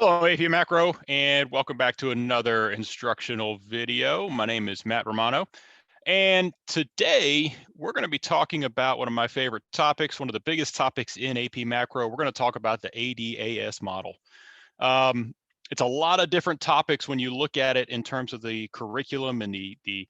Hello, AP Macro, and welcome back to another instructional video. My name is Matt Romano, and today we're going to be talking about one of my favorite topics, one of the biggest topics in AP Macro. We're going to talk about the ADAS model. It's a lot of different topics when you look at it in terms of the curriculum and the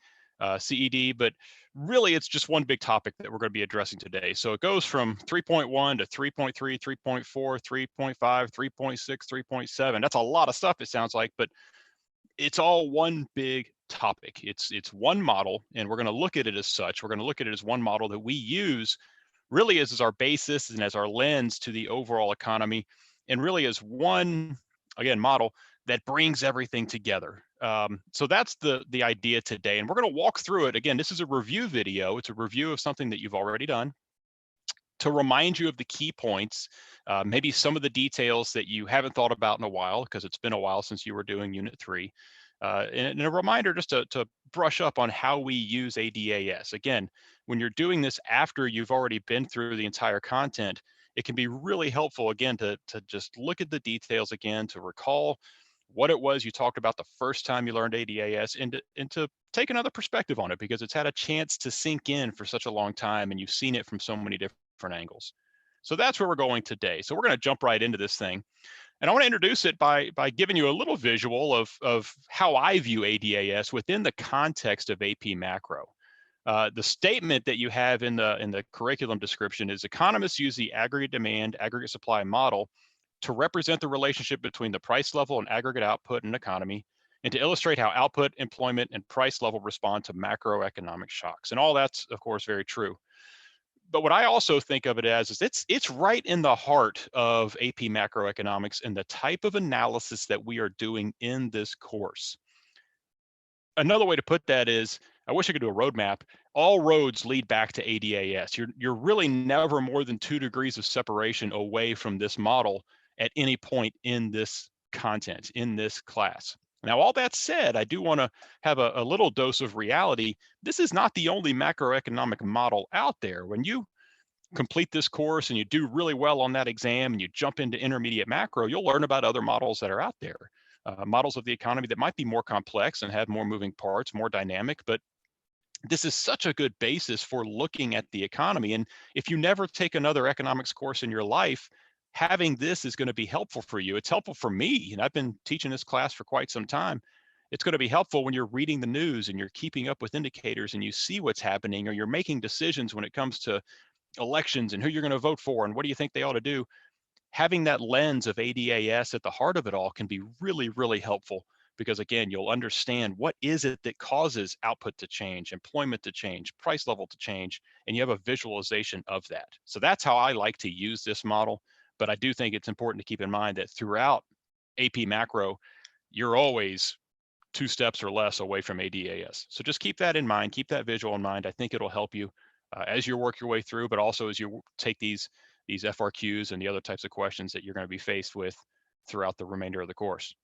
CED, but really it's just one big topic that we're going to be addressing today. So it goes from 3.1 to 3.3, 3.4, 3.5, 3.6, 3.7. That's a lot of stuff, it sounds like, but it's all one big topic. It's one model, and we're going to look at it as such. We're going to look at it as one model that we use really as our basis and as our lens to the overall economy, and really as one, again, model that brings everything together. So that's the idea today, and we're going to walk through it. Again, this is a review video. It's a review of something that you've already done to remind you of the key points, maybe some of the details that you haven't thought about in a while, because it's been a while since you were doing Unit 3. And a reminder just to brush up on how we use ADAS. Again, when you're doing this after you've already been through the entire content, it can be really helpful, again, to just look at the details again, to recall what it was you talked about the first time you learned ADAS, and to take another perspective on it, because it's had a chance to sink in for such a long time and you've seen it from so many different angles. So that's where we're going today. So we're going to jump right into this thing. And I want to introduce it by giving you a little visual of how I view ADAS within the context of AP Macro. The statement that you have in the curriculum description is economists use the aggregate demand, aggregate supply model to represent the relationship between the price level and aggregate output in an economy, and to illustrate how output, employment, and price level respond to macroeconomic shocks. And all that's, of course, very true. But what I also think of it as is it's right in the heart of AP Macroeconomics and the type of analysis that we are doing in this course. Another way to put that is, I wish I could do a roadmap. All roads lead back to ADAS. You're really never more than 2 degrees of separation away from this model at any point in this content, in this class. Now, all that said, I do want to have a little dose of reality. This is not the only macroeconomic model out there. When you complete this course and you do really well on that exam and you jump into intermediate macro, you'll learn about other models that are out there, models of the economy that might be more complex and have more moving parts, more dynamic, but this is such a good basis for looking at the economy. And if you never take another economics course in your life, having this is going to be helpful for you. It's helpful for me, and I've been teaching this class for quite some time. It's going to be helpful when you're reading the news and you're keeping up with indicators and you see what's happening, or you're making decisions when it comes to elections and who you're going to vote for and what do you think they ought to do. Having that lens of ADAS at the heart of it all can be really, really helpful, because again, you'll understand what is it that causes output to change, employment to change, price level to change, and you have a visualization of that. So that's how I like to use this model. But I do think it's important to keep in mind that throughout AP Macro, you're always 2 steps or less away from ADAS. So just keep that in mind, keep that visual in mind. I think it'll help you as you work your way through, but also as you take these FRQs and the other types of questions that you're going to be faced with throughout the remainder of the course.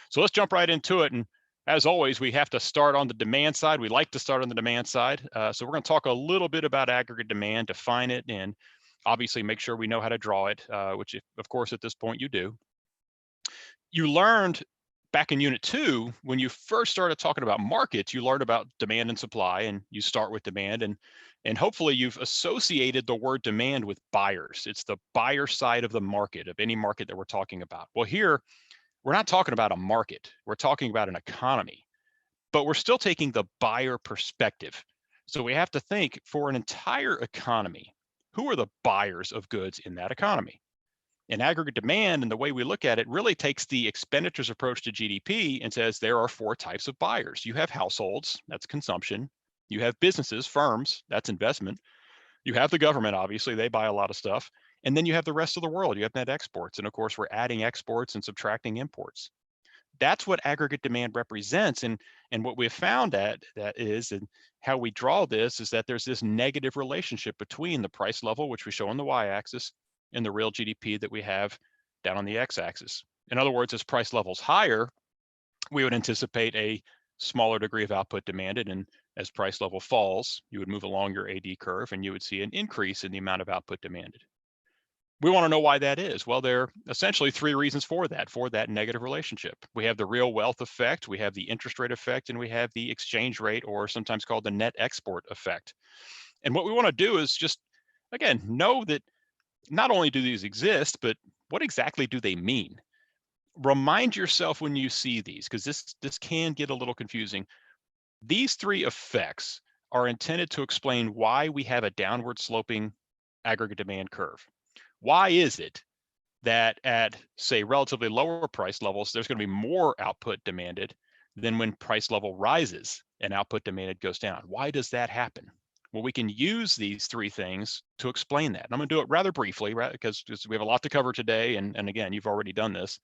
So let's jump right into it. And as always, we have to start on the demand side. We like to start on the demand side. So we're going to talk a little bit about aggregate demand, define it, and obviously make sure we know how to draw it, which, of course, at this point you do. You learned back in Unit 2, when you first started talking about markets, you learned about demand and supply, and you start with demand. And hopefully you've associated the word demand with buyers. It's the buyer side of the market, of any market that we're talking about. Well, here, we're not talking about a market. We're talking about an economy, but we're still taking the buyer perspective. So we have to think, for an entire economy, who are the buyers of goods in that economy? And aggregate demand, and the way we look at it, really takes the expenditures approach to GDP and says there are 4 types of buyers. You have households, that's consumption. You have businesses, firms, that's investment. You have the government, obviously, they buy a lot of stuff. And then you have the rest of the world. You have net exports. And of course, we're adding exports and subtracting imports. That's what aggregate demand represents. And what we've found that is, and how we draw this, is that there's this negative relationship between the price level, which we show on the y-axis, and the real GDP that we have down on the x-axis. In other words, as price levels higher, we would anticipate a smaller degree of output demanded, and as price level falls, you would move along your AD curve and you would see an increase in the amount of output demanded. We want to know why that is. Well, there are essentially three reasons for that negative relationship. We have the real wealth effect, we have the interest rate effect, and we have the exchange rate, or sometimes called the net export effect. And what we want to do is just, again, know that not only do these exist, but what exactly do they mean? Remind yourself when you see these, because this can get a little confusing. These three effects are intended to explain why we have a downward sloping aggregate demand curve. Why is it that at, say, relatively lower price levels, there's going to be more output demanded than when price level rises and output demanded goes down? Why does that happen? Well, we can use these three things to explain that. And I'm going to do it rather briefly, right? Because we have a lot to cover today. And again, you've already done this.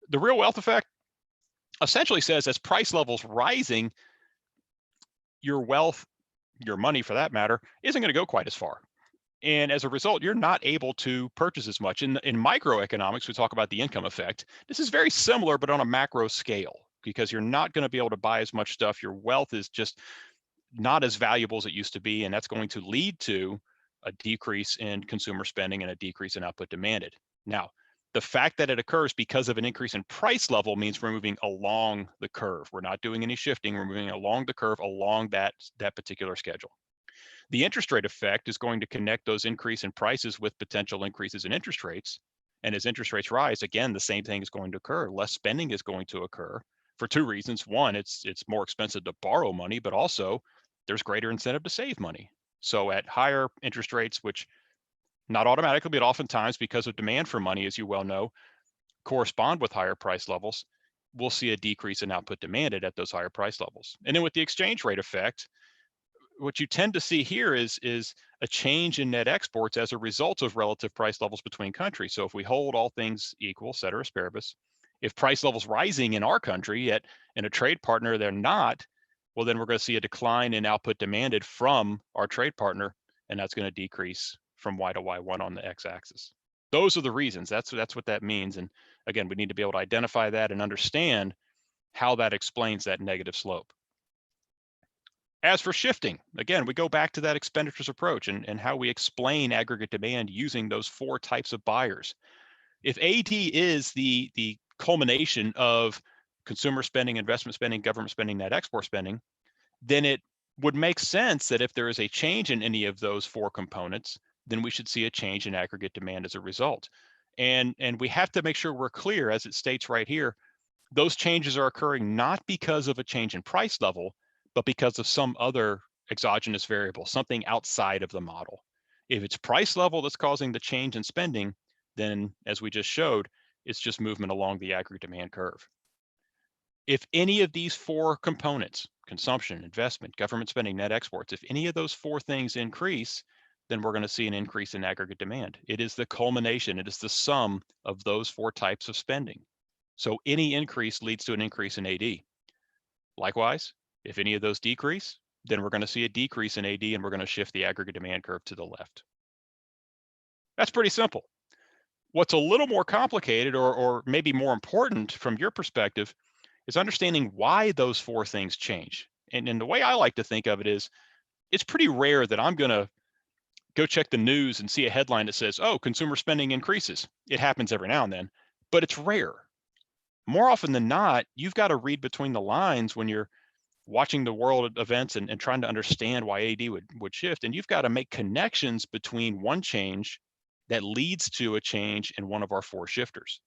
The real wealth effect essentially says as price levels rising, your wealth, your money for that matter, isn't going to go quite as far. And as a result, you're not able to purchase as much. In microeconomics, we talk about the income effect. This is very similar, but on a macro scale, because you're not going to be able to buy as much stuff. Your wealth is just not as valuable as it used to be. And that's going to lead to a decrease in consumer spending and a decrease in output demanded. Now, the fact that it occurs because of an increase in price level means we're moving along the curve. We're not doing any shifting. We're moving along the curve along that particular schedule. The interest rate effect is going to connect those increase in prices with potential increases in interest rates. And as interest rates rise, again, the same thing is going to occur. Less spending is going to occur for two reasons. One, it's more expensive to borrow money, but also there's greater incentive to save money. So at higher interest rates, which not automatically, but oftentimes because of demand for money, as you well know, correspond with higher price levels, we'll see a decrease in output demanded at those higher price levels. And then with the exchange rate effect, what you tend to see here is a change in net exports as a result of relative price levels between countries. So if we hold all things equal, ceteris paribus, if price levels rising in our country, yet in a trade partner they're not, well, then we're going to see a decline in output demanded from our trade partner, and that's going to decrease from Y to Y1 on the x-axis. Those are the reasons. That's what that means. And again, we need to be able to identify that and understand how that explains that negative slope. As for shifting, again, we go back to that expenditures approach and how we explain aggregate demand using those four types of buyers. If AD is the culmination of consumer spending, investment spending, government spending, net export spending, then it would make sense that if there is a change in any of those four components, then we should see a change in aggregate demand as a result. And we have to make sure we're clear, as it states right here, those changes are occurring not because of a change in price level, but because of some other exogenous variable, something outside of the model. If it's price level that's causing the change in spending, then as we just showed, it's just movement along the aggregate demand curve. If any of these four components, consumption, investment, government spending, net exports, if any of those four things increase, then we're going to see an increase in aggregate demand. It is the culmination, it is the sum of those four types of spending. So any increase leads to an increase in AD. Likewise, if any of those decrease, then we're going to see a decrease in AD and we're going to shift the aggregate demand curve to the left. That's pretty simple. What's a little more complicated or maybe more important from your perspective is understanding why those four things change. And the way I like to think of it is, it's pretty rare that I'm going to go check the news and see a headline that says, oh, consumer spending increases. It happens every now and then, but it's rare. More often than not, you've got to read between the lines when you're watching the world events and trying to understand why AD would shift. And you've got to make connections between one change that leads to a change in one of our four shifters.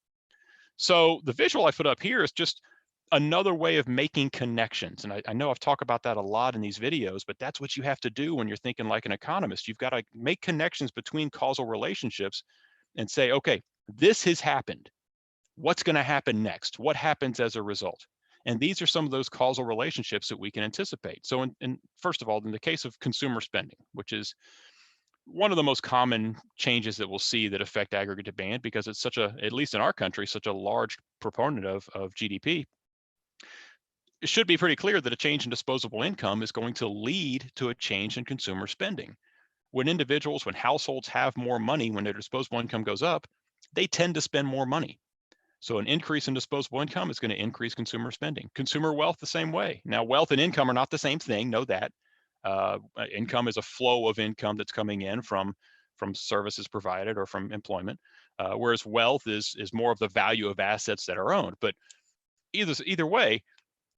So the visual I put up here is just another way of making connections. And I know I've talked about that a lot in these videos, but that's what you have to do when you're thinking like an economist. You've got to make connections between causal relationships and say, okay, this has happened. What's going to happen next? What happens as a result? And these are some of those causal relationships that we can anticipate. So first of all, in the case of consumer spending, which is one of the most common changes that we'll see that affect aggregate demand, because it's such a, at least in our country, such a large proponent of GDP, it should be pretty clear that a change in disposable income is going to lead to a change in consumer spending. When individuals, when households have more money, when their disposable income goes up, they tend to spend more money. So an increase in disposable income is going to increase consumer spending. Consumer wealth the same way. Now, wealth and income are not the same thing. Know that. Income is a flow of income that's coming in from from services provided or from employment, whereas wealth is more of the value of assets that are owned. But either way,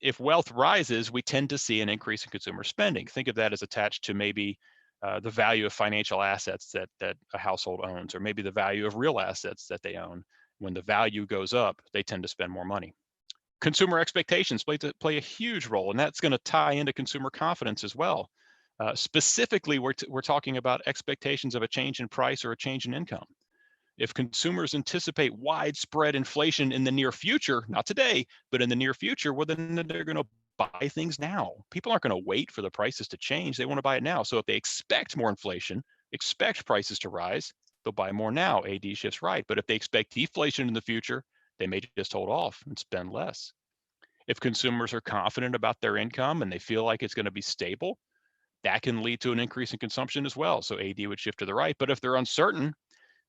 if wealth rises, we tend to see an increase in consumer spending. Think of that as attached to maybe the value of financial assets that a household owns, or maybe the value of real assets that they own. When the value goes up, they tend to spend more money. Consumer expectations play a huge role, and that's going to tie into consumer confidence as well. Specifically, we're talking about expectations of a change in price or a change in income. If consumers anticipate widespread inflation in the near future, not today, but in the near future, well, then they're going to buy things now. People aren't going to wait for the prices to change. They want to buy it now. So if they expect more inflation, expect prices to rise, they'll buy more now. AD shifts right. But if they expect deflation in the future, they may just hold off and spend less. If consumers are confident about their income and they feel like it's going to be stable, that can lead to an increase in consumption as well. So AD would shift to the right. But if they're uncertain,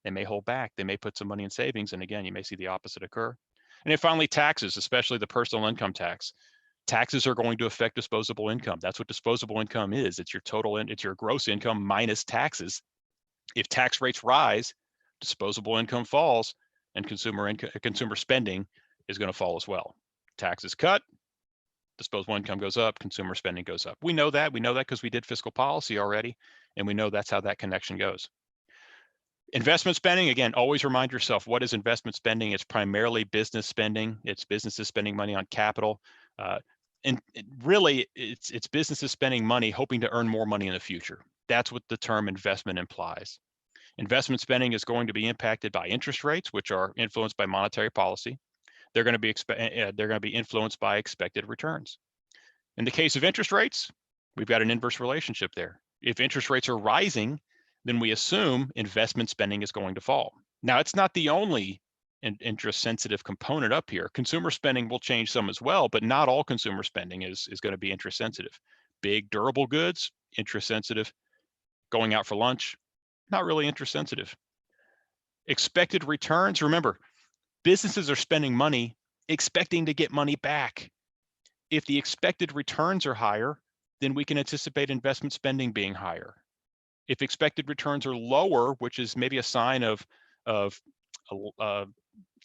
they may hold back. They may put some money in savings. And again, you may see the opposite occur. And then finally, taxes, especially the personal income tax. Taxes are going to affect disposable income. That's what disposable income is. It's your total, it's your gross income minus taxes. If tax rates rise, disposable income falls, and consumer spending is going to fall as well. Taxes cut, disposable income goes up, consumer spending goes up. We know that. We know that because we did fiscal policy already, and we know that's how that connection goes. Investment spending, again, always remind yourself, what is investment spending? It's primarily business spending. It's businesses spending money on capital. And really, it's businesses spending money hoping to earn more money in the future. That's what the term investment implies. Investment spending is going to be impacted by interest rates, which are influenced by monetary policy. They're going to be influenced by expected returns. In the case of interest rates, we've got an inverse relationship there. If interest rates are rising, then we assume investment spending is going to fall. Now, it's not the only interest-sensitive component up here. Consumer spending will change some as well, but not all consumer spending is going to be interest-sensitive. Big durable goods, interest-sensitive. Going out for lunch, not really interest-sensitive. Expected returns, remember, businesses are spending money expecting to get money back. If the expected returns are higher, then we can anticipate investment spending being higher. If expected returns are lower, which is maybe a sign of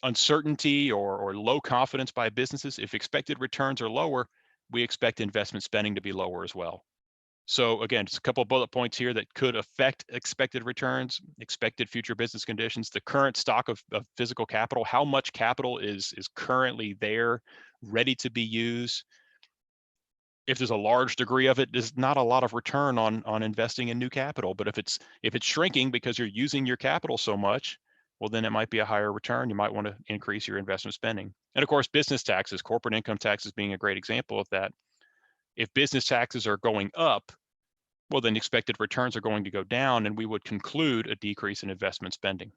uncertainty or low confidence by businesses, if expected returns are lower, we expect investment spending to be lower as well. So again, just a couple of bullet points here that could affect expected returns, expected future business conditions, the current stock of physical capital, how much capital is currently there, ready to be used. If there's a large degree of it, there's not a lot of return on investing in new capital. But if it's shrinking because you're using your capital so much, well, then it might be a higher return. You might want to increase your investment spending. And of course, business taxes, corporate income taxes being a great example of that. If business taxes are going up, well, then expected returns are going to go down, and we would conclude a decrease in investment spending.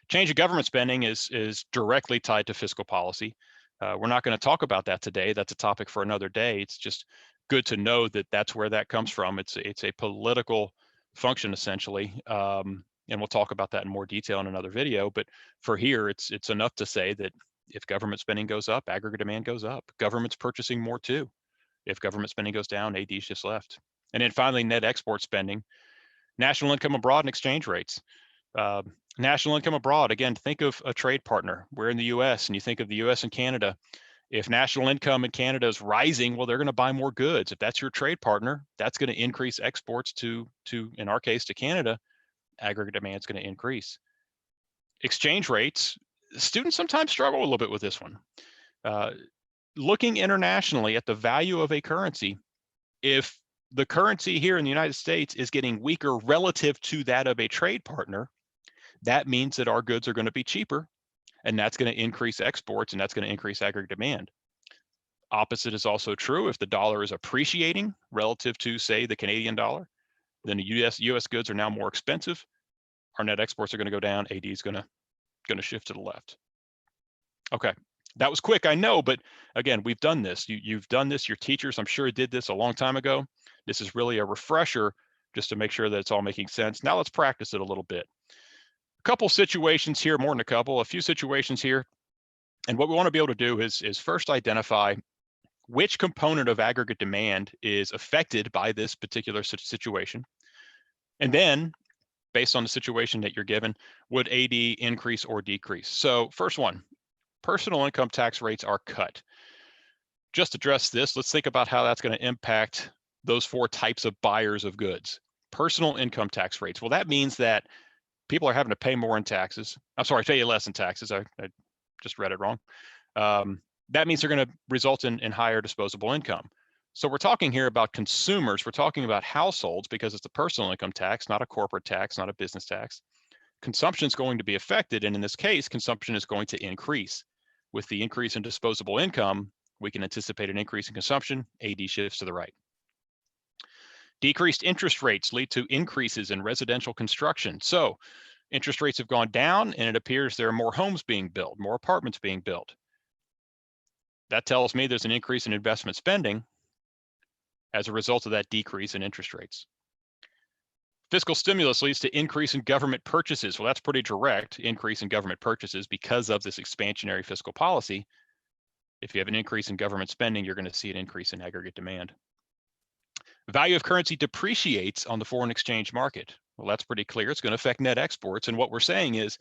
Change of government spending is directly tied to fiscal policy. We're not going to talk about that today. That's a topic for another day. It's just good to know that that's where that comes from. It's a political function, essentially. And we'll talk about that in more detail in another video. But for here, it's enough to say that if government spending goes up, aggregate demand goes up. Government's purchasing more too. If government spending goes down, AD shifts left. And then finally, net export spending, national income abroad and exchange rates. National income abroad, again, think of a trade partner. We're in the US and you think of the US and Canada. If national income in Canada is rising, well, they're going to buy more goods. If that's your trade partner, that's going to increase exports to, in our case, to Canada. Aggregate demand is going to increase. Exchange rates, students sometimes struggle a little bit with this one. Looking internationally at the value of a currency, if the currency here in the United States is getting weaker relative to that of a trade partner, that means that our goods are going to be cheaper, and that's going to increase exports, and that's going to increase aggregate demand. Opposite is also true. If the dollar is appreciating relative to, say, the Canadian dollar, then the US goods are now more expensive. Our net exports are going to go down. AD is going to shift to the left. Okay, that was quick, I know, but again, we've done this. You've done this. Your teachers, I'm sure, did this a long time ago. This is really a refresher just to make sure that it's all making sense. Now let's practice it a little bit. A couple situations here, more than a few situations here. And what we want to be able to do is first identify which component of aggregate demand is affected by this particular situation. And then based on the situation that you're given. Would AD increase or decrease? So first one, personal income tax rates are cut. Just address this. Let's think about how that's going to impact those 4 types of buyers of goods. Personal income tax rates. Well, that means that people are having to pay more in taxes. I'm sorry, pay less in taxes. I just read it wrong. That means they're going to result in higher disposable income. So we're talking here about consumers. We're talking about households because it's a personal income tax, not a corporate tax, not a business tax. Consumption is going to be affected. And in this case, consumption is going to increase. With the increase in disposable income, we can anticipate an increase in consumption. AD shifts to the right. Decreased interest rates lead to increases in residential construction. So interest rates have gone down, and it appears there are more homes being built, more apartments being built. That tells me there's an increase in investment spending as a result of that decrease in interest rates. Fiscal stimulus leads to increase in government purchases. Well, that's pretty direct, increase in government purchases because of this expansionary fiscal policy. If you have an increase in government spending, you're going to see an increase in aggregate demand. The value of currency depreciates on the foreign exchange market. Well, that's pretty clear. It's going to affect net exports. And what we're saying is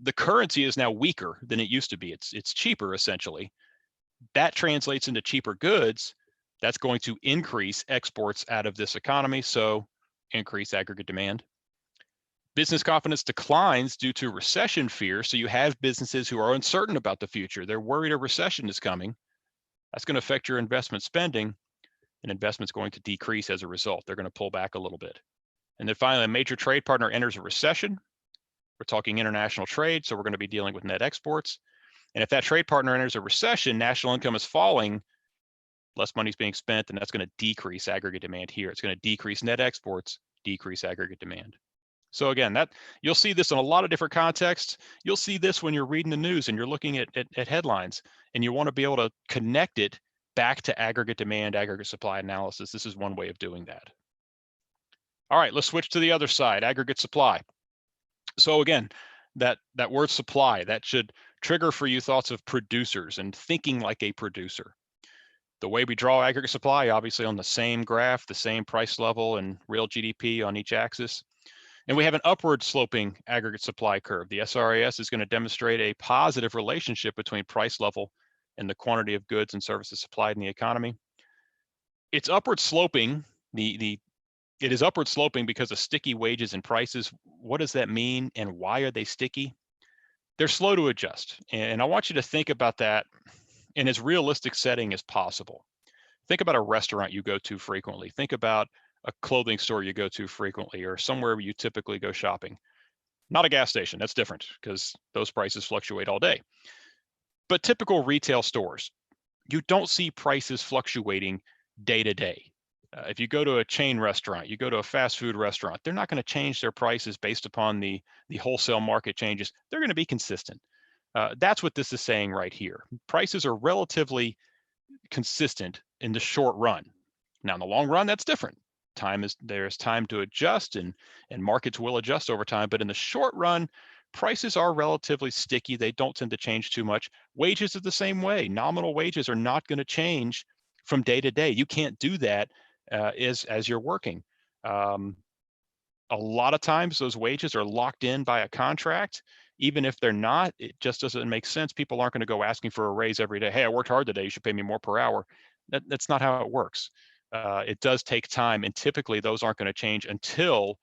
the currency is now weaker than it used to be. It's cheaper, essentially. That translates into cheaper goods. That's going to increase exports out of this economy, so increase aggregate demand. Business confidence declines due to recession fear. So you have businesses who are uncertain about the future. They're worried a recession is coming. That's going to affect your investment spending, and investment's going to decrease as a result. They're going to pull back a little bit. And then finally, a major trade partner enters a recession. We're talking international trade, so we're going to be dealing with net exports. And if that trade partner enters a recession, national income is falling, less money is being spent, and that's going to decrease aggregate demand here. It's going to decrease net exports, decrease aggregate demand. So again, that you'll see this in a lot of different contexts. You'll see this when you're reading the news and you're looking at headlines, and you want to be able to connect it back to aggregate demand, aggregate supply analysis. This is one way of doing that. All right, let's switch to the other side, aggregate supply. So again, that word supply, that should trigger for you thoughts of producers and thinking like a producer. The way we draw aggregate supply, obviously on the same graph, the same price level and real GDP on each axis. And we have an upward sloping aggregate supply curve. The SRAS is going to demonstrate a positive relationship between price level and the quantity of goods and services supplied in the economy. It's upward sloping. It is upward sloping because of sticky wages and prices. What does that mean, and why are they sticky? They're slow to adjust. And I want you to think about that in as realistic setting as possible. Think about a restaurant you go to frequently. Think about a clothing store you go to frequently, or somewhere where you typically go shopping. Not a gas station, that's different because those prices fluctuate all day. But typical retail stores, you don't see prices fluctuating day to day. If you go to a chain restaurant, you go to a fast food restaurant, they're not going to change their prices based upon the wholesale market changes. They're going to be consistent. That's what this is saying right here. Prices are relatively consistent in the short run. Now, in the long run, that's different. There's time to adjust, and markets will adjust over time. But in the short run, prices are relatively sticky. They don't tend to change too much. Wages are the same way. Nominal wages are not going to change from day to day. You can't do that as you're working. A lot of times those wages are locked in by a contract. Even if they're not, it just doesn't make sense. People aren't going to go asking for a raise every day. Hey, I worked hard today, you should pay me more per hour. That's not how it works. It does take time, and typically those aren't going to change until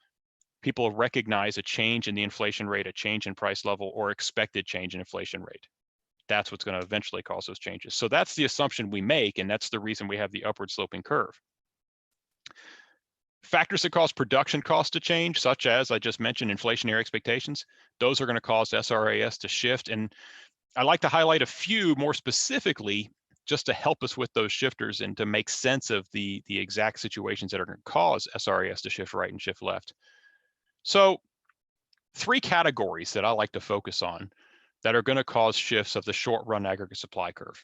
people recognize a change in the inflation rate, a change in price level, or expected change in inflation rate. That's what's going to eventually cause those changes. So that's the assumption we make, and that's the reason we have the upward sloping curve. Factors that cause production costs to change, such as I just mentioned, inflationary expectations, those are going to cause SRAS to shift. And I like to highlight a few more specifically just to help us with those shifters and to make sense of the exact situations that are going to cause SRAS to shift right and shift left. So 3 categories that I like to focus on that are going to cause shifts of the short run aggregate supply curve.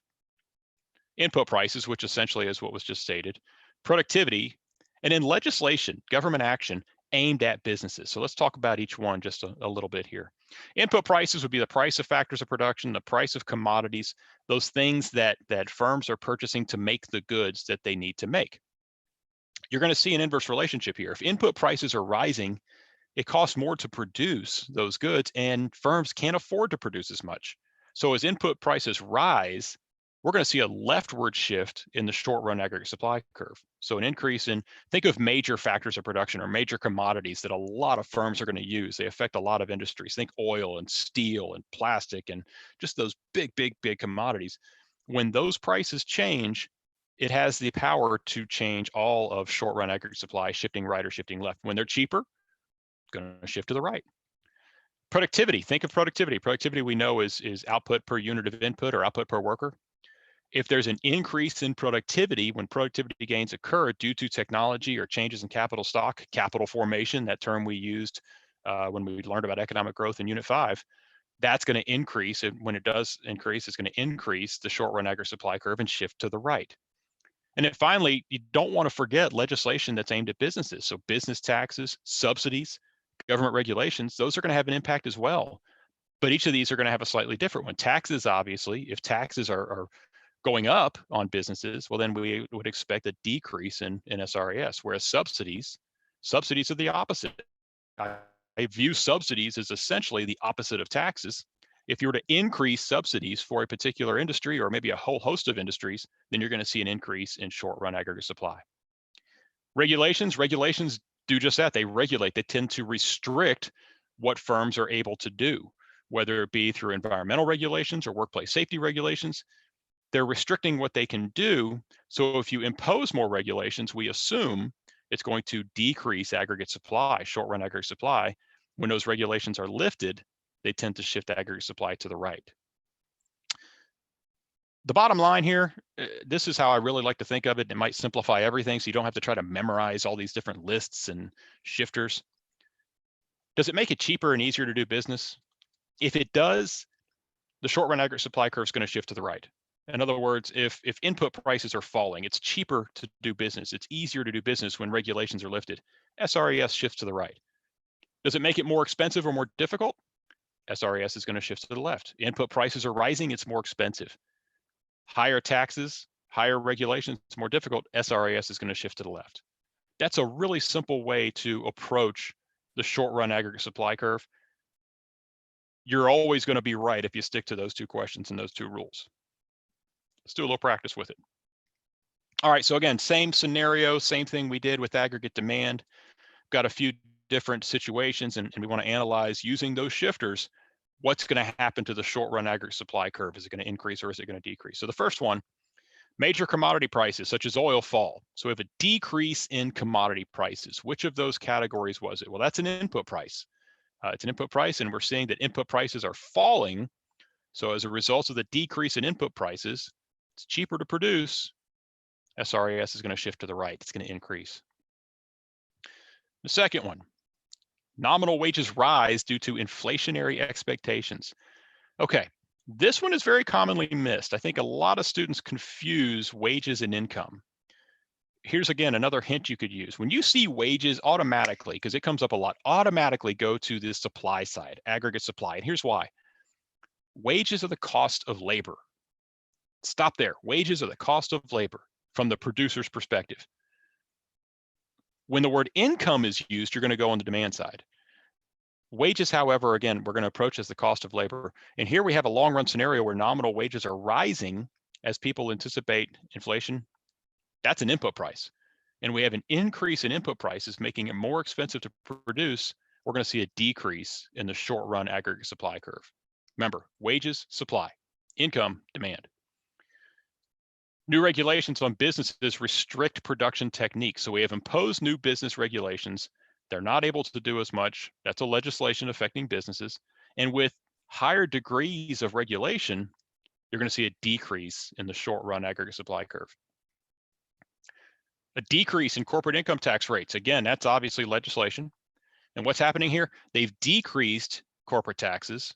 Input prices, which essentially is what was just stated, productivity, and then legislation, government action aimed at businesses. So let's talk about each one just a little bit here. Input prices would be the price of factors of production, the price of commodities, those things that firms are purchasing to make the goods that they need to make. You're going to see an inverse relationship here. If input prices are rising, it costs more to produce those goods, and firms can't afford to produce as much. So as input prices rise, we're going to see a leftward shift in the short run aggregate supply curve. So an increase in, think of major factors of production or major commodities that a lot of firms are going to use. They affect a lot of industries. Think oil and steel and plastic and just those big, big, big commodities. When those prices change, it has the power to change all of short run aggregate supply, shifting right or shifting left. When they're cheaper, going to shift to the right. Productivity, think of productivity. Productivity we know is output per unit of input or output per worker. If there's an increase in productivity, when productivity gains occur due to technology or changes in capital stock, capital formation, that term we used when we learned about economic growth in Unit 5, that's going to increase. And when it does increase, it's going to increase the short run aggregate supply curve and shift to the right. And then finally, you don't want to forget legislation that's aimed at businesses. So business taxes, subsidies, government regulations, those are going to have an impact as well. But each of these are going to have a slightly different one. Taxes, obviously, if taxes are going up on businesses, well, then we would expect a decrease in SRAS, whereas subsidies are the opposite. I view subsidies as essentially the opposite of taxes. If you were to increase subsidies for a particular industry or maybe a whole host of industries, then you're going to see an increase in short run aggregate supply. Regulations do just that. They regulate. They tend to restrict what firms are able to do, whether it be through environmental regulations or workplace safety regulations. They're restricting what they can do. So if you impose more regulations, we assume it's going to decrease aggregate supply, short run aggregate supply. When those regulations are lifted, they tend to shift aggregate supply to the right. The bottom line here, this is how I really like to think of it. It might simplify everything so you don't have to try to memorize all these different lists and shifters. Does it make it cheaper and easier to do business? If it does, the short run aggregate supply curve is going to shift to the right. In other words, if input prices are falling, it's cheaper to do business. It's easier to do business when regulations are lifted. SRAS shifts to the right. Does it make it more expensive or more difficult? SRAS is going to shift to the left. Input prices are rising, it's more expensive. Higher taxes, higher regulations, it's more difficult. SRAS is going to shift to the left. That's a really simple way to approach the short run aggregate supply curve. You're always going to be right if you stick to those two questions and those two rules. Let's do a little practice with it. All right, so again, same scenario, same thing we did with aggregate demand. Got a few different situations, and we want to analyze using those shifters, what's going to happen to the short run aggregate supply curve? Is it going to increase or is it going to decrease? So the first one, major commodity prices such as oil fall. So we have a decrease in commodity prices. Which of those categories was it? Well, that's an input price. It's an input price, and we're seeing that input prices are falling. So as a result of the decrease in input prices, it's cheaper to produce. SRAS is going to shift to the right. It's going to increase. The second one, nominal wages rise due to inflationary expectations. Okay, this one is very commonly missed. I think a lot of students confuse wages and income. Here's again another hint you could use. When you see wages, automatically, because it comes up a lot, automatically go to the supply side, aggregate supply. And here's why. Wages are the cost of labor. Stop there. Wages are the cost of labor from the producer's perspective. When the word income is used, you're going to go on the demand side. Wages, however, again, we're going to approach as the cost of labor. And here we have a long run scenario where nominal wages are rising as people anticipate inflation. That's an input price. And we have an increase in input prices, making it more expensive to produce. We're going to see a decrease in the short run aggregate supply curve. Remember, wages, supply, income, demand. New regulations on businesses restrict production techniques. So we have imposed new business regulations. They're not able to do as much. That's a legislation affecting businesses. And with higher degrees of regulation, you're going to see a decrease in the short run aggregate supply curve. A decrease in corporate income tax rates. Again, that's obviously legislation. And what's happening here? They've decreased corporate taxes.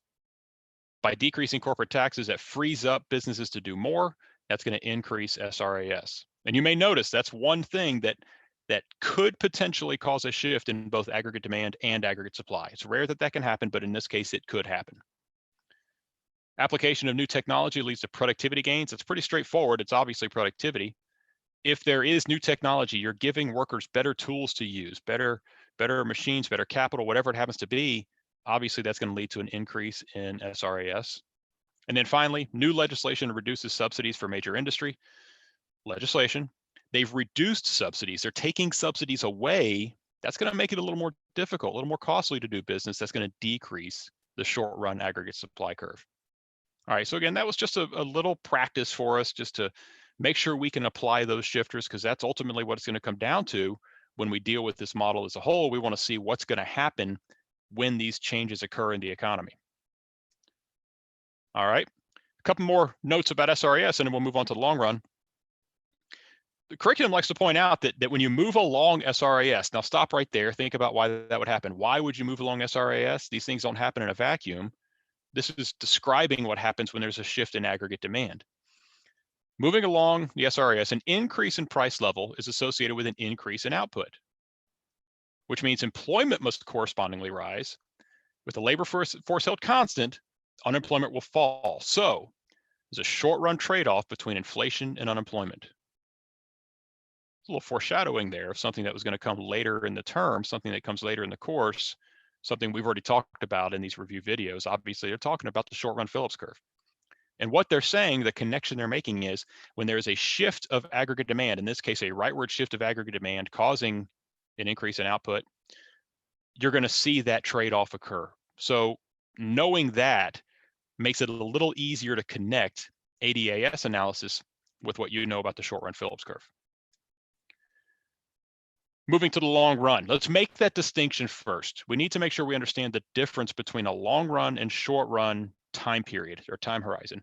By decreasing corporate taxes, that frees up businesses to do more. That's going to increase SRAS. And you may notice that's one thing that could potentially cause a shift in both aggregate demand and aggregate supply. It's rare that can happen, but in this case, it could happen. Application of new technology leads to productivity gains. It's pretty straightforward. It's obviously productivity. If there is new technology, you're giving workers better tools to use, better better machines, better capital, whatever it happens to be, obviously that's going to lead to an increase in SRAS. And then finally, new legislation reduces subsidies for major industry. Legislation, they've reduced subsidies. They're taking subsidies away. That's going to make it a little more difficult, a little more costly to do business. That's going to decrease the short run aggregate supply curve. All right, so again, that was just a little practice for us just to make sure we can apply those shifters, because that's ultimately what it's going to come down to when we deal with this model as a whole. We want to see what's going to happen when these changes occur in the economy. All right, a couple more notes about SRAS, and then we'll move on to the long run. The curriculum likes to point out that when you move along SRAS, now stop right there, think about why that would happen. Why would you move along SRAS? These things don't happen in a vacuum. This is describing what happens when there's a shift in aggregate demand. Moving along the SRAS, an increase in price level is associated with an increase in output, which means employment must correspondingly rise. With the labor force held constant, unemployment will fall. So there's a short-run trade-off between inflation and unemployment. A little foreshadowing there of something that was going to come later in the term, something that comes later in the course, something we've already talked about in these review videos. Obviously, they're talking about the short-run Phillips curve. And what they're saying, the connection they're making is when there is a shift of aggregate demand, in this case, a rightward shift of aggregate demand causing an increase in output, you're going to see that trade-off occur. So knowing that makes it a little easier to connect ADAS analysis with what you know about the short-run Phillips curve. Moving to the long run, let's make that distinction first. We need to make sure we understand the difference between a long run and short run time period or time horizon.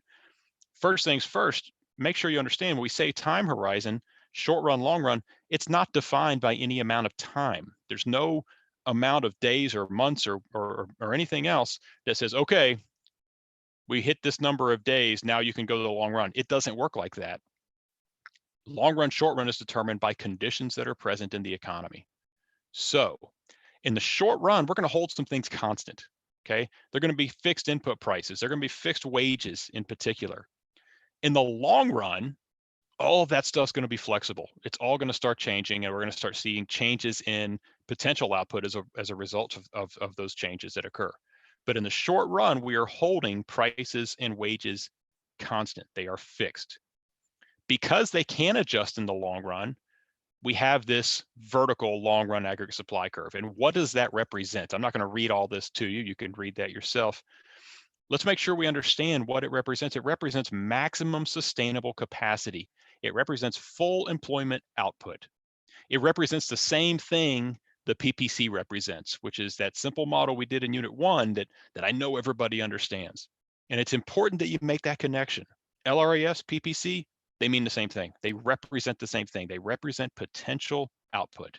First things first, make sure you understand when we say time horizon, short run, long run, it's not defined by any amount of time. There's no amount of days or months or anything else that says, okay, we hit this number of days, now you can go to the long run. It doesn't work like that. Long run, short run is determined by conditions that are present in the economy. So in the short run, we're going to hold some things constant, okay? They're going to be fixed input prices. They're going to be fixed wages in particular. In the long run, all of that stuff's going to be flexible. It's all going to start changing, and we're going to start seeing changes in potential output as a result of those changes that occur. But in the short run, we are holding prices and wages constant. They are fixed. Because they can adjust in the long run, we have this vertical long run aggregate supply curve. And what does that represent? I'm not going to read all this to you. You can read that yourself. Let's make sure we understand what it represents. It represents maximum sustainable capacity. It represents full employment output. It represents the same thing the PPC represents, which is that simple model we did in Unit 1 that I know everybody understands. And it's important that you make that connection. LRAS, PPC, they mean the same thing. They represent the same thing. They represent potential output.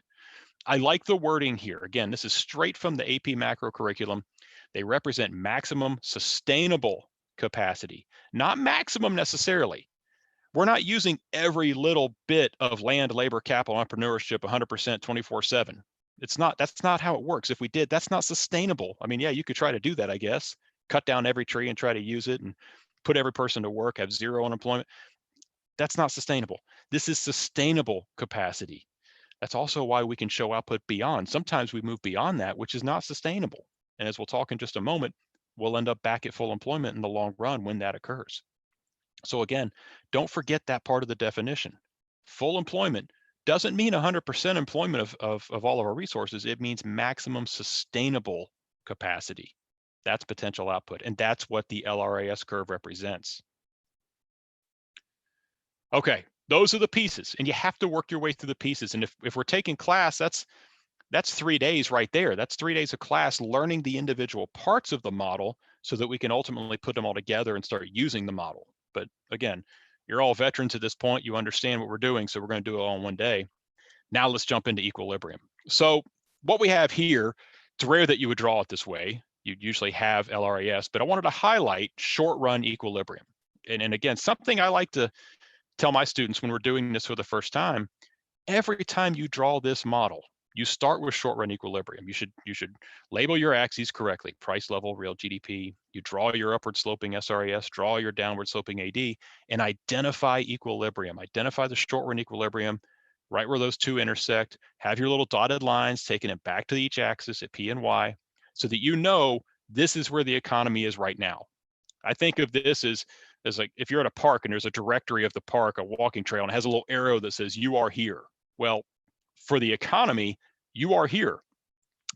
I like the wording here. Again, this is straight from the AP Macro curriculum. They represent maximum sustainable capacity, not maximum necessarily. We're not using every little bit of land, labor, capital, entrepreneurship 100% 24/7. That's not how it works. If we did, that's not sustainable. I mean, yeah, you could try to do that, I guess. Cut down every tree and try to use it and put every person to work, have zero unemployment. That's not sustainable. This is sustainable capacity. That's also why we can show output beyond. Sometimes we move beyond that, which is not sustainable. And as we'll talk in just a moment, we'll end up back at full employment in the long run when that occurs. So again, don't forget that part of the definition. Full employment doesn't mean 100% employment of all of our resources. It means maximum sustainable capacity. That's potential output. And that's what the LRAS curve represents. Okay, those are the pieces, and you have to work your way through the pieces. And if we're taking class, that's 3 days right there. That's 3 days of class learning the individual parts of the model so that we can ultimately put them all together and start using the model. But again, you're all veterans at this point. You understand what we're doing, so we're going to do it all in one day. Now let's jump into equilibrium. So what we have here, it's rare that you would draw it this way. You'd usually have LRAS, but I wanted to highlight short-run equilibrium. And again, something I like to tell my students when we're doing this for the first time, every time you draw this model, you start with short-run equilibrium. You should label your axes correctly: price level, real GDP. You draw your upward sloping SRAS, draw your downward sloping AD, and identify equilibrium. Identify the short-run equilibrium, right where those two intersect, have your little dotted lines taking it back to each axis at P and Y so that you know this is where the economy is right now. I think of this as like if you're at a park and there's a directory of the park, a walking trail, and it has a little arrow that says you are here. Well, for the economy, you are here.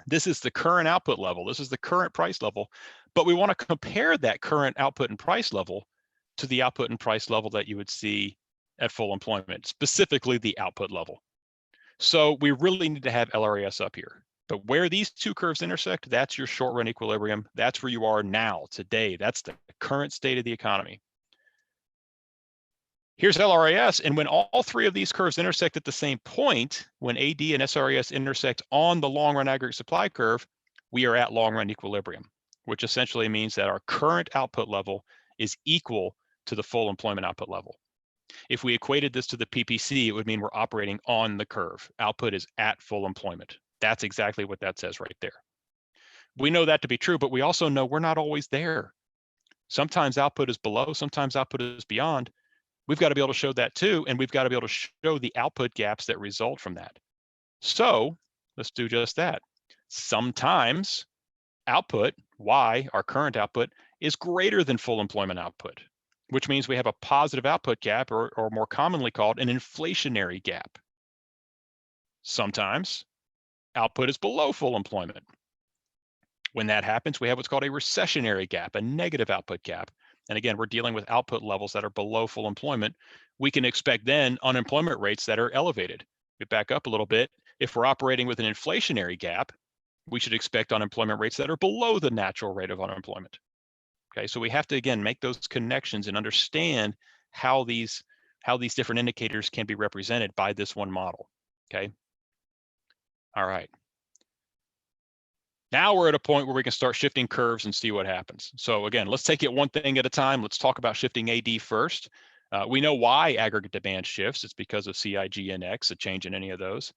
This is the current output level. This is the current price level, but we want to compare that current output and price level to the output and price level that you would see at full employment, specifically the output level. So we really need to have LRAS up here. But where these two curves intersect, that's your short run equilibrium. That's where you are now, today. That's the current state of the economy. Here's LRAS, and when all three of these curves intersect at the same point, when AD and SRAS intersect on the long run aggregate supply curve, we are at long run equilibrium, which essentially means that our current output level is equal to the full employment output level. If we equated this to the PPC, it would mean we're operating on the curve. Output is at full employment. That's exactly what that says right there. We know that to be true, but we also know we're not always there. Sometimes output is below, sometimes output is beyond. We've got to be able to show that too, and we've got to be able to show the output gaps that result from that. So let's do just that. Sometimes output, Y, our current output, is greater than full employment output, which means we have a positive output gap, or more commonly called an inflationary gap. Sometimes output is below full employment. When that happens, we have what's called a recessionary gap, a negative output gap. And again, we're dealing with output levels that are below full employment. We can expect then unemployment rates that are elevated. We back up a little bit. If we're operating with an inflationary gap, we should expect unemployment rates that are below the natural rate of unemployment. Okay, so we have to, again, make those connections and understand how these different indicators can be represented by this one model. Okay. All right. Now we're at a point where we can start shifting curves and see what happens. So again, let's take it one thing at a time. Let's talk about shifting AD first. We know why aggregate demand shifts. It's because of CIG and X, a change in any of those.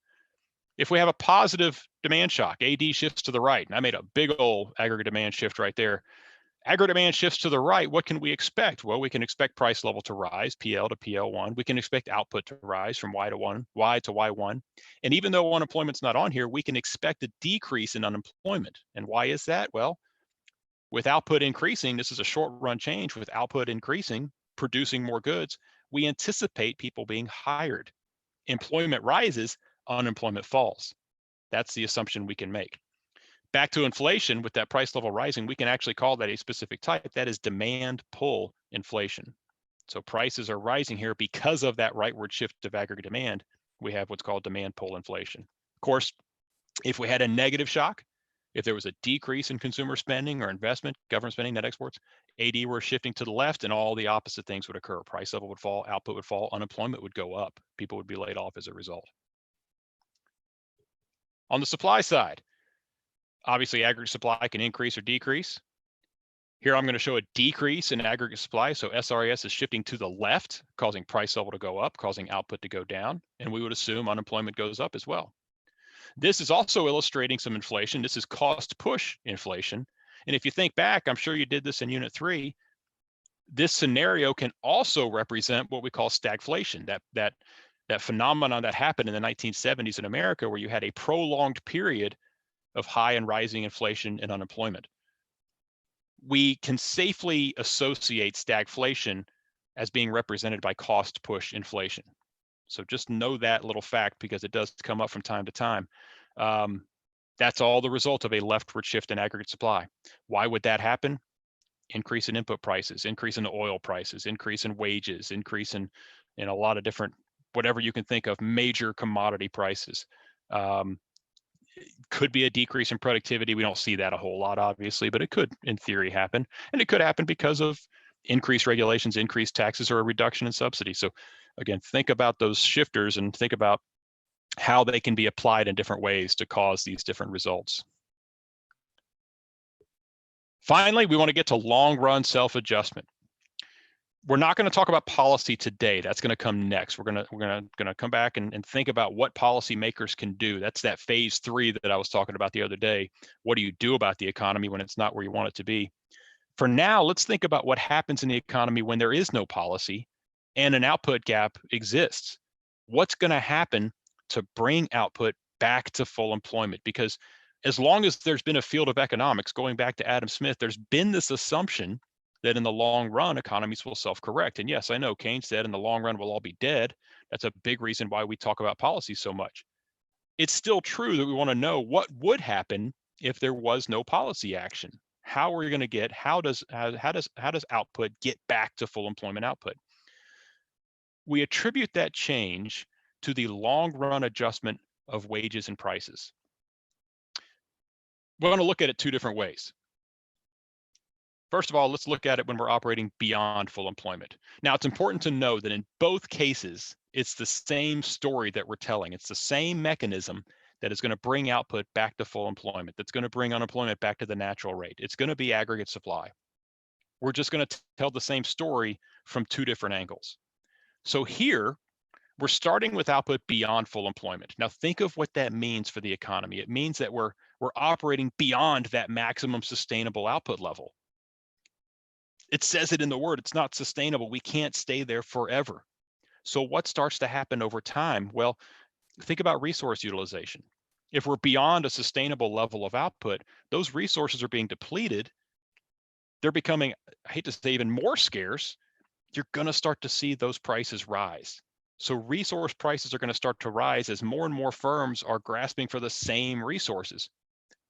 If we have a positive demand shock, AD shifts to the right. And I made a big old aggregate demand shift right there. Aggregate demand shifts to the right. What can we expect? Well, we can expect price level to rise, PL to PL1. We can expect output to rise from Y to Y1. And even though unemployment's not on here, we can expect a decrease in unemployment. And why is that? Well, with output increasing, this is a short run change. With output increasing, producing more goods, we anticipate people being hired. Employment rises, unemployment falls. That's the assumption we can make. Back to inflation, with that price level rising, we can actually call that a specific type. That is demand pull inflation. So prices are rising here because of that rightward shift of aggregate demand. We have what's called demand pull inflation. Of course, if we had a negative shock, if there was a decrease in consumer spending or investment, government spending, net exports, AD were shifting to the left and all the opposite things would occur. Price level would fall, output would fall, unemployment would go up. People would be laid off as a result. On the supply side, obviously, aggregate supply can increase or decrease. Here, I'm going to show a decrease in aggregate supply. So SRAS is shifting to the left, causing price level to go up, causing output to go down. And we would assume unemployment goes up as well. This is also illustrating some inflation. This is cost push inflation. And if you think back, I'm sure you did this in Unit 3, this scenario can also represent what we call stagflation, that phenomenon that happened in the 1970s in America, where you had a prolonged period of high and rising inflation and unemployment. We can safely associate stagflation as being represented by cost push inflation. So just know that little fact, because it does come up from time to time. That's all the result of a leftward shift in aggregate supply. Why would that happen? Increase in input prices, increase in oil prices, increase in wages, increase in a lot of different, whatever you can think of, major commodity prices. Could be a decrease in productivity. We don't see that a whole lot, obviously, but it could, in theory, happen. And it could happen because of increased regulations, increased taxes, or a reduction in subsidies. So again, think about those shifters and think about how they can be applied in different ways to cause these different results. Finally, we want to get to long-run self-adjustment. We're not going to talk about policy today. That's going to come next. We're going to come back and think about what policymakers can do. That's that phase 3 that I was talking about the other day. What do you do about the economy when it's not where you want it to be? For now, let's think about what happens in the economy when there is no policy and an output gap exists. What's going to happen to bring output back to full employment. Because as long as there's been a field of economics, going back to Adam Smith, there's been this assumption that in the long run, economies will self-correct. And yes, I know Keynes said in the long run, we'll all be dead. That's a big reason why we talk about policy so much. It's still true that we want to know what would happen if there was no policy action. How are we going to get, how does output get back to full employment output? We attribute that change to the long run adjustment of wages and prices. We're going to look at it two different ways. First of all, let's look at it when we're operating beyond full employment. Now, it's important to know that in both cases, it's the same story that we're telling. It's the same mechanism that is going to bring output back to full employment, that's going to bring unemployment back to the natural rate. It's going to be aggregate supply. We're just going to tell the same story from two different angles. So here, we're starting with output beyond full employment. Now think of what that means for the economy. It means that we're operating beyond that maximum sustainable output level. It says it in the word, it's not sustainable. We can't stay there forever. So what starts to happen over time? Well, think about resource utilization. If we're beyond a sustainable level of output, those resources are being depleted. They're becoming, I hate to say, even more scarce. You're going to start to see those prices rise. So resource prices are going to start to rise as more and more firms are grasping for the same resources.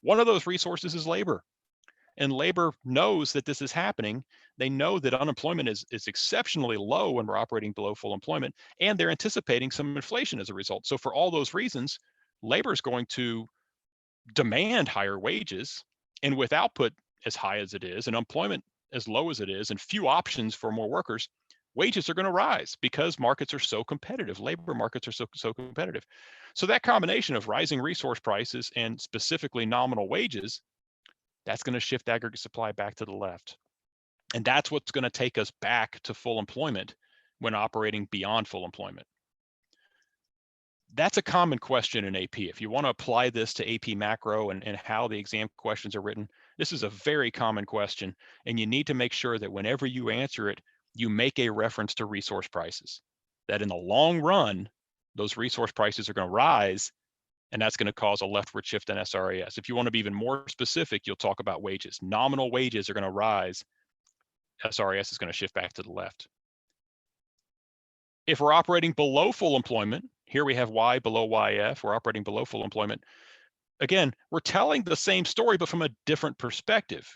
One of those resources is labor. And labor knows that this is happening. They know that unemployment is exceptionally low when we're operating below full employment, and they're anticipating some inflation as a result. So for all those reasons, labor is going to demand higher wages. And with output as high as it is, and employment as low as it is, and few options for more workers, wages are going to rise because markets are so competitive. Labor markets are so competitive. So that combination of rising resource prices and specifically nominal wages, that's going to shift aggregate supply back to the left. And that's what's going to take us back to full employment when operating beyond full employment. That's a common question in AP. If you want to apply this to AP Macro and how the exam questions are written, this is a very common question. And you need to make sure that whenever you answer it, you make a reference to resource prices. That in the long run, those resource prices are going to rise, and that's going to cause a leftward shift in SRAS. If you want to be even more specific, you'll talk about wages. Nominal wages are going to rise. SRAS is going to shift back to the left. If we're operating below full employment, here we have Y below YF, we're operating below full employment. Again, we're telling the same story, but from a different perspective.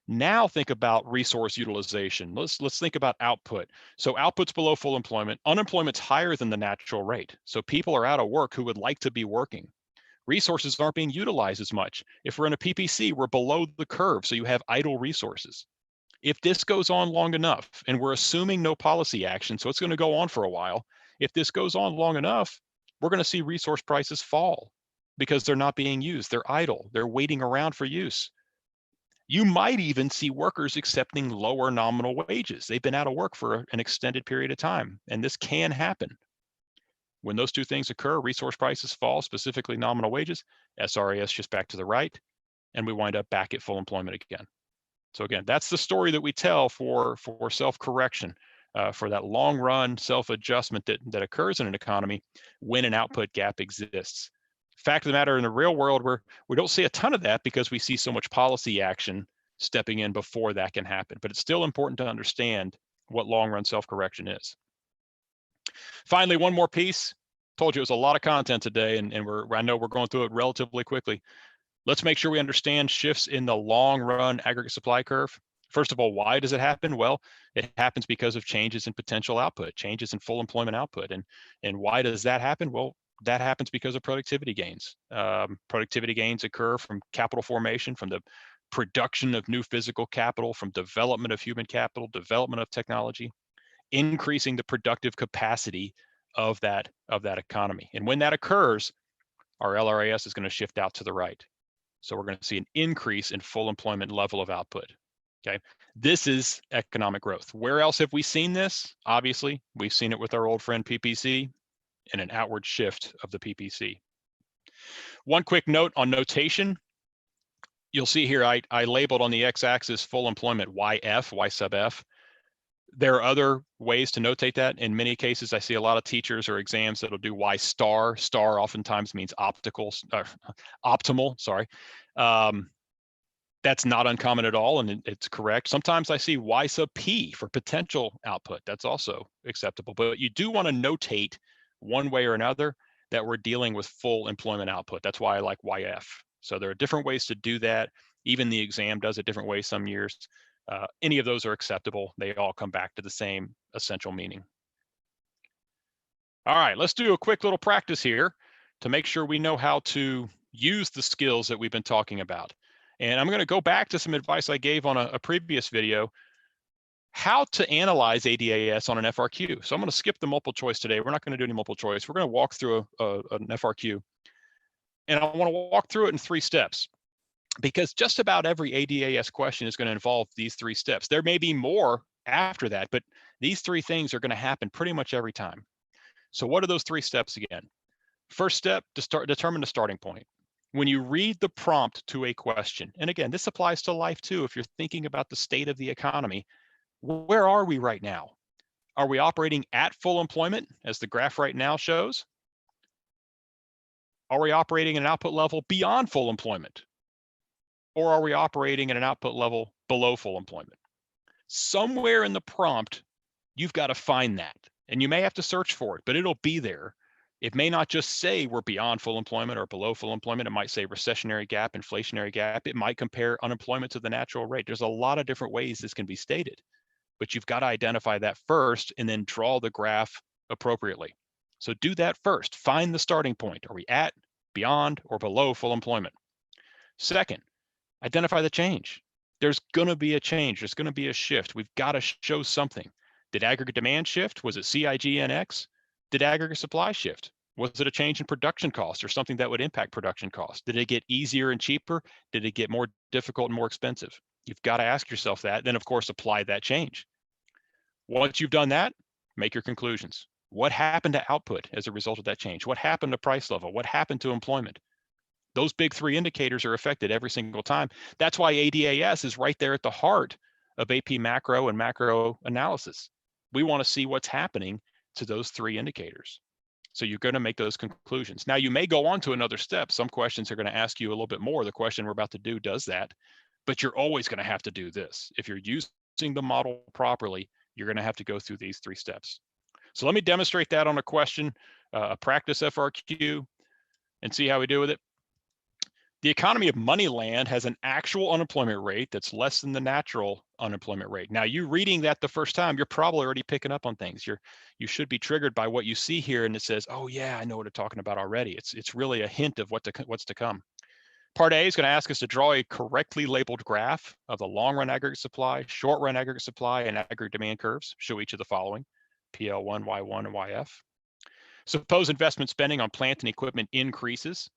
Now think about resource utilization. Let's think about output. So output's below full employment. Unemployment's higher than the natural rate. So people are out of work who would like to be working. Resources aren't being utilized as much. If we're in a PPC, we're below the curve, so you have idle resources. If this goes on long enough, and we're assuming no policy action, so it's going to go on for a while, if this goes on long enough, we're going to see resource prices fall because they're not being used. They're idle. They're waiting around for use. You might even see workers accepting lower nominal wages. They've been out of work for an extended period of time, and this can happen. When those two things occur, resource prices fall, specifically nominal wages, SRAS shifts back to the right, and we wind up back at full employment again. So again, that's the story that we tell for self-correction, for that long run self-adjustment that occurs in an economy when an output gap exists. Fact of the matter, in the real world, we don't see a ton of that because we see so much policy action stepping in before that can happen. But it's still important to understand what long run self-correction is. Finally, one more piece. Told you it was a lot of content today, and I know we're going through it relatively quickly. Let's make sure we understand shifts in the long run aggregate supply curve. First of all, why does it happen? Well, it happens because of changes in potential output, changes in full employment output. And why does that happen? Well, that happens because of productivity gains. Productivity gains occur from capital formation, from the production of new physical capital, from development of human capital, development of technology, increasing the productive capacity of that economy. And when that occurs, our LRAS is going to shift out to the right. So we're going to see an increase in full employment level of output. Okay, this is economic growth. Where else have we seen this? Obviously, we've seen it with our old friend PPC and an outward shift of the PPC. One quick note on notation. You'll see here I labeled on the x-axis full employment YF, Y sub F. There are other ways to notate that. In many cases, I see a lot of teachers or exams that'll do Y star. Star oftentimes means optimal, sorry. That's not uncommon at all, and it's correct. Sometimes I see Y sub P for potential output. That's also acceptable. But you do want to notate one way or another that we're dealing with full employment output. That's why I like YF. So there are different ways to do that. Even the exam does it different ways some years. Any of those are acceptable. They all come back to the same essential meaning. All right, let's do a quick little practice here to make sure we know how to use the skills that we've been talking about. And I'm going to go back to some advice I gave on a previous video, how to analyze ADAS on an FRQ. So I'm going to skip the multiple choice today. We're not going to do any multiple choice. We're going to walk through an FRQ. And I want to walk through it in 3 steps, because just about every ADAS question is going to involve these 3 steps. There may be more after that, but these 3 things are going to happen pretty much every time. So what are those 3 steps again? First step, determine the starting point. When you read the prompt to a question, and again, this applies to life too, if you're thinking about the state of the economy, where are we right now? Are we operating at full employment, as the graph right now shows? Are we operating at an output level beyond full employment? Or are we operating at an output level below full employment? Somewhere in the prompt, you've got to find that. And you may have to search for it, but it'll be there. It may not just say we're beyond full employment or below full employment. It might say recessionary gap, inflationary gap. It might compare unemployment to the natural rate. There's a lot of different ways this can be stated, but you've got to identify that first and then draw the graph appropriately. So do that first. Find the starting point. Are we at, beyond, or below full employment? Second, identify the change. There's going to be a change. There's going to be a shift. We've got to show something. Did aggregate demand shift? Was it CIGNX? Did aggregate supply shift? Was it a change in production cost or something that would impact production cost? Did it get easier and cheaper? Did it get more difficult and more expensive? You've got to ask yourself that. Then, of course, apply that change. Once you've done that, make your conclusions. What happened to output as a result of that change? What happened to price level? What happened to employment? Those big 3 indicators are affected every single time. That's why ADAS is right there at the heart of AP macro and macro analysis. We want to see what's happening to those 3 indicators. So you're going to make those conclusions. Now, you may go on to another step. Some questions are going to ask you a little bit more. The question we're about to do does that, but you're always going to have to do this. If you're using the model properly, you're going to have to go through these 3 steps. So let me demonstrate that on a question, a practice FRQ, and see how we do with it. The economy of Moneyland has an actual unemployment rate that's less than the natural unemployment rate. Now, you reading that the first time, you're probably already picking up on things. You should be triggered by what you see here, and it says, "Oh yeah, I know what they're talking about already." It's really a hint of what's to come. Part A is going to ask us to draw a correctly labeled graph of the long-run aggregate supply, short-run aggregate supply, and aggregate demand curves. Show each of the following: PL1, Y1, and YF. Suppose investment spending on plant and equipment increases.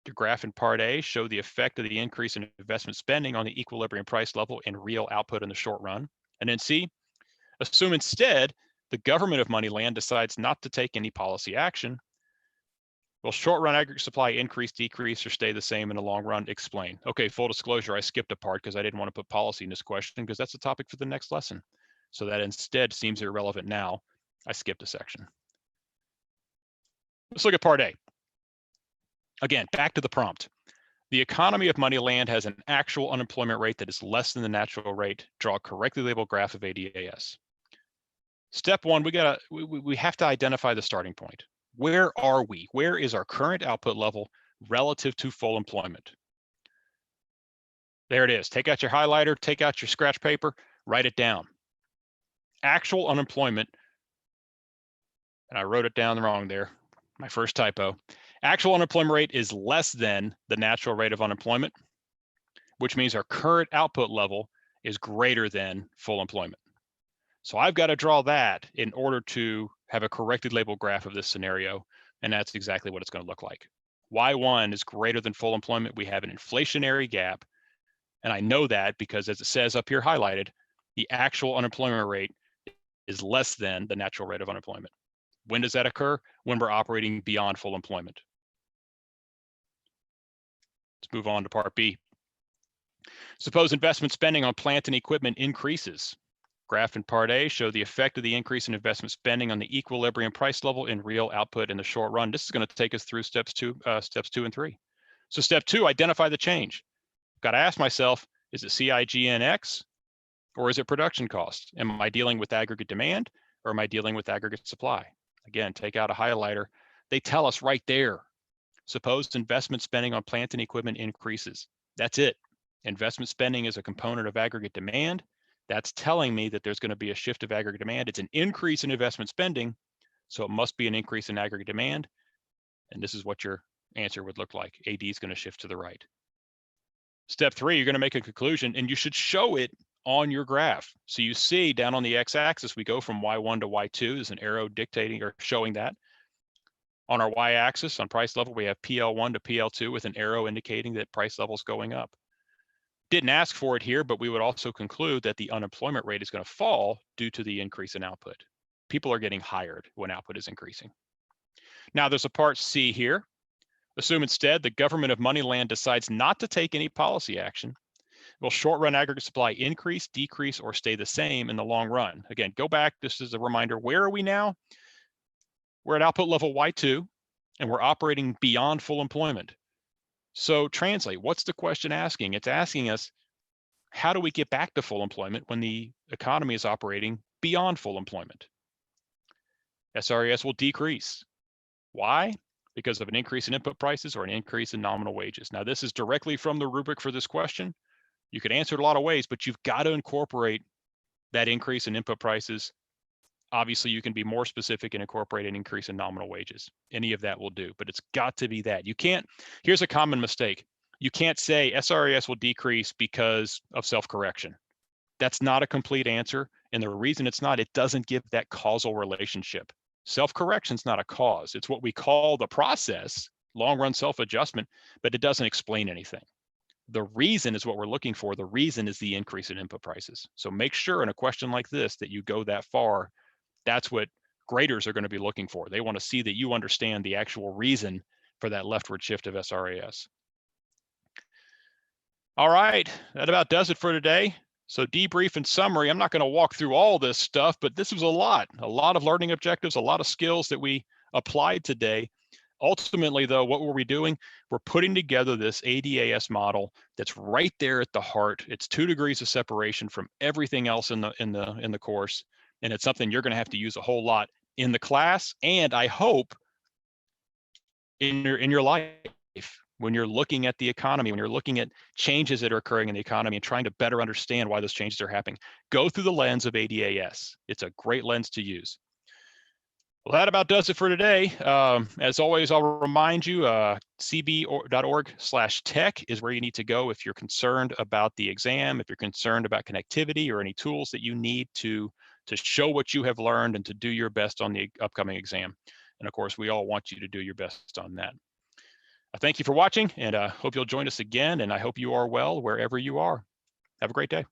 The graph in part A show the effect of the increase in investment spending on the equilibrium price level and real output in the short run. And then C, assume instead the government of Moneyland decides not to take any policy action. Will short run aggregate supply increase, decrease, or stay the same in the long run? Explain. Okay, full disclosure, I skipped a part because I didn't want to put policy in this question because that's the topic for the next lesson. So that instead seems irrelevant now. I skipped a section. Let's look at part A. Again, back to the prompt. The economy of Moneyland has an actual unemployment rate that is less than the natural rate. Draw a correctly labeled graph of ADAS. Step 1, we have to identify the starting point. Where are we? Where is our current output level relative to full employment? There it is. Take out your highlighter, take out your scratch paper, write it down. Actual unemployment, and I wrote it down wrong there, my first typo. Actual unemployment rate is less than the natural rate of unemployment, which means our current output level is greater than full employment. So I've got to draw that in order to have a correctly labeled graph of this scenario, and that's exactly what it's going to look like. Y1 is greater than full employment. We have an inflationary gap, and I know that because, as it says up here highlighted, the actual unemployment rate is less than the natural rate of unemployment. When does that occur? When we're operating beyond full employment. Let's move on to part B. Suppose investment spending on plant and equipment increases. Graph in part A show the effect of the increase in investment spending on the equilibrium price level in real output in the short run. This is going to take us through steps two and three. So step 2, identify the change. Got to ask myself, is it CIGNX or is it production cost? Am I dealing with aggregate demand or am I dealing with aggregate supply? Again, take out a highlighter. They tell us right there. Suppose investment spending on plant and equipment increases. That's it. Investment spending is a component of aggregate demand. That's telling me that there's going to be a shift of aggregate demand. It's an increase in investment spending, so it must be an increase in aggregate demand. And this is what your answer would look like. AD is going to shift to the right. Step 3, you're going to make a conclusion, and you should show it on your graph. So you see down on the x-axis, we go from Y1 to Y2. There's an arrow dictating or showing that. On our y-axis, on price level, we have PL1 to PL2 with an arrow indicating that price level is going up. Didn't ask for it here, but we would also conclude that the unemployment rate is going to fall due to the increase in output. People are getting hired when output is increasing. Now there's a part C here. Assume instead the government of Moneyland decides not to take any policy action. Will short-run aggregate supply increase, decrease, or stay the same in the long run? Again, go back. This is a reminder. Where are we now? We're at output level Y2, and we're operating beyond full employment. So translate, what's the question asking? It's asking us, how do we get back to full employment when the economy is operating beyond full employment? SRAS will decrease. Why? Because of an increase in input prices or an increase in nominal wages. Now, this is directly from the rubric for this question. You could answer it a lot of ways, but you've got to incorporate that increase in input prices. Obviously, you can be more specific and incorporate an increase in nominal wages. Any of that will do, but it's got to be that. You can't, here's a common mistake. You can't say SRAS will decrease because of self-correction. That's not a complete answer. And the reason it's not, it doesn't give that causal relationship. Self-correction is not a cause. It's what we call the process, long-run self-adjustment, but it doesn't explain anything. The reason is what we're looking for. The reason is the increase in input prices. So make sure in a question like this that you go that far. That's what graders are going to be looking for. They want to see that you understand the actual reason for that leftward shift of SRAS. All right, that about does it for today. So debrief and summary, I'm not going to walk through all this stuff, but this was a lot of learning objectives, a lot of skills that we applied today. Ultimately, though, what were we doing? We're putting together this ADAS model that's right there at the heart. It's 2 degrees of separation from everything else in the course, and it's something you're going to have to use a whole lot in the class, and I hope in your life when you're looking at the economy, when you're looking at changes that are occurring in the economy and trying to better understand why those changes are happening. Go through the lens of ADAS. It's a great lens to use. Well, that about does it for today. As always, I'll remind you, cb.org/tech is where you need to go if you're concerned about the exam, if you're concerned about connectivity or any tools that you need to show what you have learned and to do your best on the upcoming exam. And of course, we all want you to do your best on that. I thank you for watching, and hope you'll join us again, and I hope you are well wherever you are. Have a great day.